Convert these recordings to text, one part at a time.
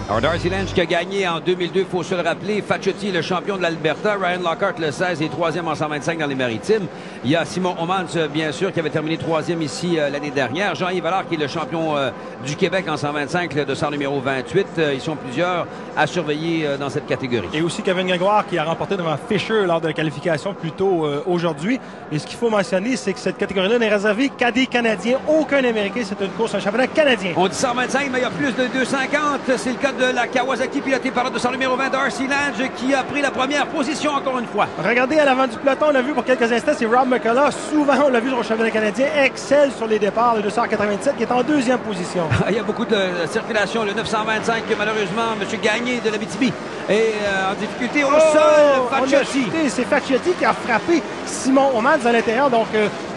Alors, Darcy Lange qui a gagné en 2002, il faut se le rappeler. Facchetti, le champion de l'Alberta. Ryan Lockhart, le 16 et 3e en 125 dans les Maritimes. Il y a Simon Homans, bien sûr, qui avait terminé 3e ici l'année dernière. Jean-Yves Allard, qui est le champion du Québec en 125, le dossard numéro 28. Ils sont plusieurs à surveiller dans cette catégorie. Et aussi Kevin Grégoire, qui a remporté devant Fisher lors de la qualification plus tôt aujourd'hui. Et ce qu'il faut mentionner, c'est que cette catégorie-là n'est réservée qu'à des Canadiens. Aucun Américain. C'est une course, un championnat canadien. On dit 125, mais il y a plus de 250. C'est le cas de la Kawasaki, pilotée par le dossard numéro 20, Darcy Lange, qui a pris la première position encore une fois. Regardez à l'avant du peloton, on l'a vu pour quelques instants, c'est Rob McCullough. Souvent, on l'a vu sur le championnat canadien, excelle sur les départs, le 297 qui est en 2e position. Il y a beaucoup de circulation. Le 925, malheureusement, M. Gagné de l'Abitibi est en difficulté au sol. Facchetti. C'est Facchetti qui a frappé Simon Homans à l'intérieur. Donc,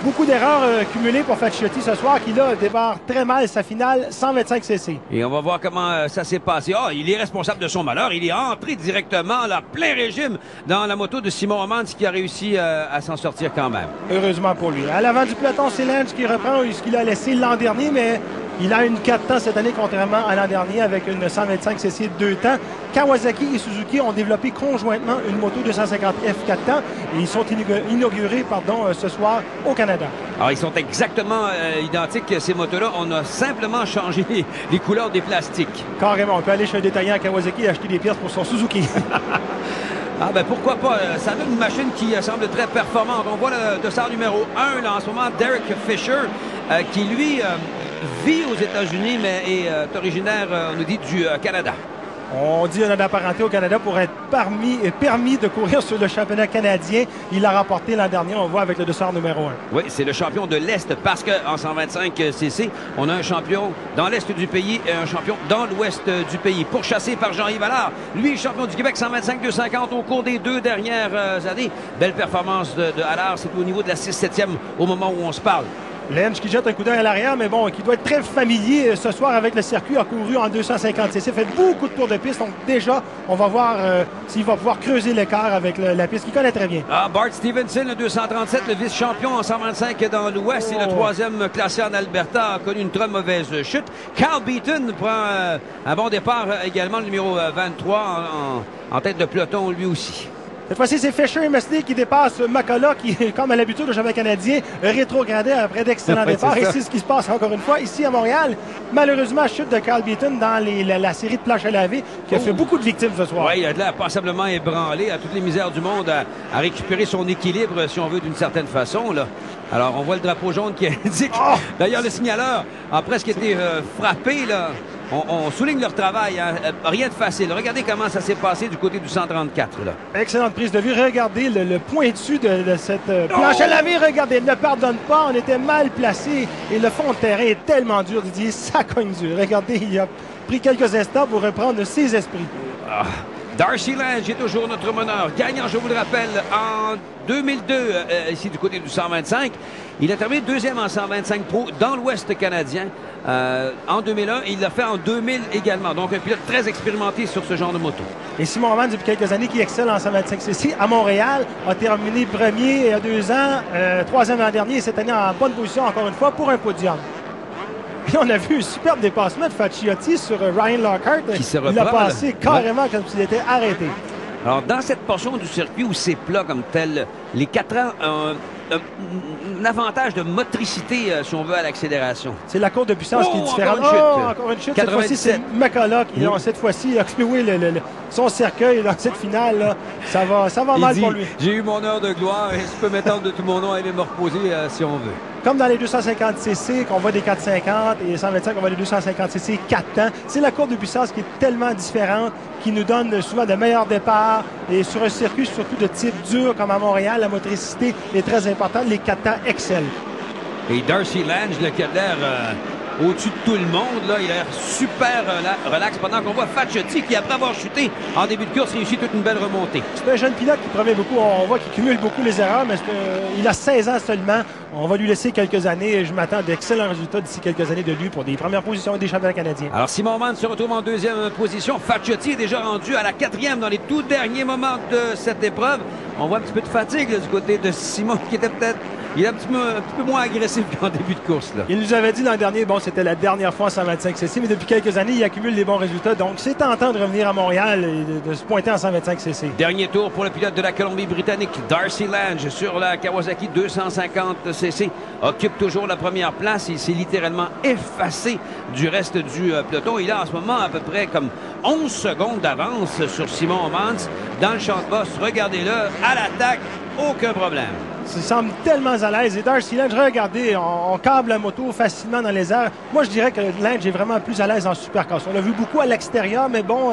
beaucoup d'erreurs cumulées pour Facchetti ce soir, qui là débarre très mal sa finale 125 cc. Et on va voir comment ça s'est passé. Ah, il est responsable de son malheur. Il est entré directement, là, plein régime, dans la moto de Simon Homans, qui a réussi à s'en sortir quand même. Heureusement pour lui. À l'avant du peloton, c'est Lange qui reprend ce qu'il a laissé l'an dernier, mais il a une 4 temps cette année, contrairement à l'an dernier, avec une 125 cc de 2 temps. Kawasaki et Suzuki ont développé conjointement une moto 250F 4 temps et ils sont inaugurés ce soir au Canada. Alors, ils sont exactement identiques, ces motos-là. On a simplement changé les couleurs des plastiques. Carrément. On peut aller chez un détaillant à Kawasaki et acheter des pièces pour son Suzuki. Ah ben pourquoi pas, ça donne une machine qui semble très performante. On voit le dossard numéro 1 là, en ce moment, Derek Fisher, qui lui vit aux États-Unis, mais est originaire, on nous dit, du Canada. On dit un an d'apparenté au Canada pour être permis de courir sur le championnat canadien. Il l'a remporté l'an dernier, on voit, avec le dossard numéro 1. Oui, c'est le champion de l'Est parce qu'en 125 cc, on a un champion dans l'Est du pays et un champion dans l'Ouest du pays. Pourchassé par Jean-Yves Allard. Lui, champion du Québec 125-250 au cours des 2 dernières années. Belle performance de Allard. C'est au niveau de la 6-7e au moment où on se parle. Lange qui jette un coup d'œil à l'arrière, mais bon, qui doit être très familier ce soir avec le circuit, a couru en 250 cc, fait beaucoup de tours de piste, donc déjà, on va voir s'il va pouvoir creuser l'écart avec la piste qu'il connaît très bien. Ah, Bart Stevenson, le 237, le vice-champion en 125 dans l'Ouest, et le 3e classé en Alberta, a connu une très mauvaise chute. Carl Beaton prend un bon départ également, le numéro 23 en tête de peloton lui aussi. Cette fois-ci, c'est Fisher MSD qui dépasse McCullough, qui, comme à l'habitude, le championnat canadien, rétrogradé après d'excellents départs. Et c'est ce qui se passe encore une fois ici à Montréal. Malheureusement, chute de Carl Beaton dans la série de planches à laver, qui a fait beaucoup de victimes ce soir. Oui, il a l'air passablement ébranlé, à toutes les misères du monde, à récupérer son équilibre, si on veut, d'une certaine façon, là. Alors, on voit le drapeau jaune qui indique... Oh! D'ailleurs, le signaleur a presque été frappé, là. On souligne leur travail, hein. Rien de facile. Regardez comment ça s'est passé du côté du 134. Là. Excellente prise de vue. Regardez le pointu de cette planche à laver. Regardez, ne pardonne pas. On était mal placé et le fond de terrain est tellement dur, Didier. Ça cogne dur. Regardez, il a pris quelques instants pour reprendre ses esprits. Ah. Darcy Lange est toujours notre meneur. Gagnant, je vous le rappelle, en 2002, ici du côté du 125. Il a terminé 2e en 125 Pro dans l'Ouest canadien. En 2001, il l'a fait en 2000 également. Donc, un pilote très expérimenté sur ce genre de moto. Et Simon Homans, depuis quelques années, qui excelle en 125 cc à Montréal, a terminé premier il y a 2 ans, 3e l'an dernier, et cette année en bonne position, encore une fois, pour un podium. Puis on a vu un superbe dépassement de Facchetti sur Ryan Lockhart. Il a passé carrément comme s'il était arrêté. Alors, dans cette portion du circuit où c'est plat comme tel, les 4 ans ont un avantage de motricité, si on veut, à l'accélération. C'est la courbe de puissance qui est différente. Encore une chute. Cette fois-ci, c'est McCullough qui, cette fois-ci, a cloué son cercueil dans cette finale. Là. Ça va mal pour lui. J'ai eu mon heure de gloire et je peux m'étendre de tout mon nom et aller me reposer si on veut. Comme dans les 250 cc, qu'on voit des 450 et 125, on voit les 250 cc 4 temps. C'est la courbe de puissance qui est tellement différente, qui nous donne souvent de meilleurs départs. Et sur un circuit, surtout de type dur, comme à Montréal, la motricité est très importante. Les 4 temps excellent. Et Darcy Lange, qui a l'air au-dessus de tout le monde, là, il a l'air super relax, pendant qu'on voit Facchetti qui, après avoir chuté en début de course, réussit toute une belle remontée. C'est un jeune pilote qui promet beaucoup. On voit qu'il cumule beaucoup les erreurs, mais il a 16 ans seulement. On va lui laisser quelques années et je m'attends d'excellents résultats d'ici quelques années de lui pour des premières positions des championnats canadiens. Alors, Simon Homans se retrouve en 2e position. Facchetti est déjà rendu à la 4e dans les tout derniers moments de cette épreuve. On voit un petit peu de fatigue là, du côté de Simon qui était peut-être Il est un petit peu moins agressif qu'en début de course. Là. Il nous avait dit l'an dernier, bon, c'était la dernière fois en 125cc, mais depuis quelques années, il accumule des bons résultats. Donc, c'est tentant de revenir à Montréal et de se pointer en 125cc. Dernier tour pour le pilote de la Colombie-Britannique, Darcy Lange, sur la Kawasaki 250cc. Occupe toujours la première place. Il s'est littéralement effacé du reste du peloton. Il a en ce moment à peu près comme 11 secondes d'avance sur Simon Homans. Dans le champ de bosse, regardez-le, à l'attaque, aucun problème. Il semble tellement à l'aise. Et Darcy Lange, regardez, on câble la moto facilement dans les airs. Moi, je dirais que Lange est vraiment plus à l'aise en supercross. On l'a vu beaucoup à l'extérieur, mais bon,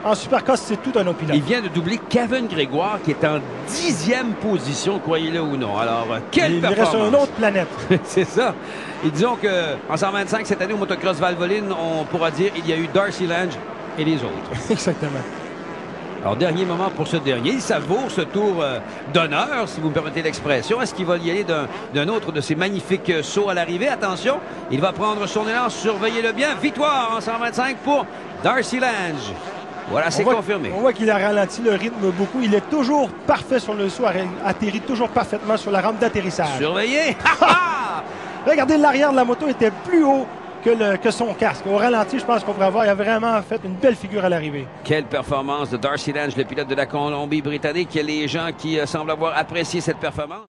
en supercross, c'est tout un autre pilote. Il vient de doubler Kevin Grégoire, qui est en 10e position, croyez-le ou non. Alors, quelle performance! Il reste sur une autre planète. C'est ça. Et disons qu'en 125, cette année, au motocross Valvoline, on pourra dire qu'il y a eu Darcy Lange et les autres. Exactement. Alors, dernier moment pour ce dernier. Il savoure ce tour d'honneur, si vous me permettez l'expression. Est-ce qu'il va y aller d'un autre de ces magnifiques sauts à l'arrivée? Attention, il va prendre son élan. Surveillez-le bien. Victoire en 125 pour Darcy Lange. Voilà, c'est confirmé. On voit qu'il a ralenti le rythme beaucoup. Il est toujours parfait sur le saut, atterrit toujours parfaitement sur la rampe d'atterrissage. Surveillez! Regardez, l'arrière de la moto était plus haut que son casque. Au ralenti, je pense qu'on pourrait voir, il a vraiment fait une belle figure à l'arrivée. Quelle performance de Darcy Lange, le pilote de la Colombie-Britannique. Les gens qui semblent avoir apprécié cette performance.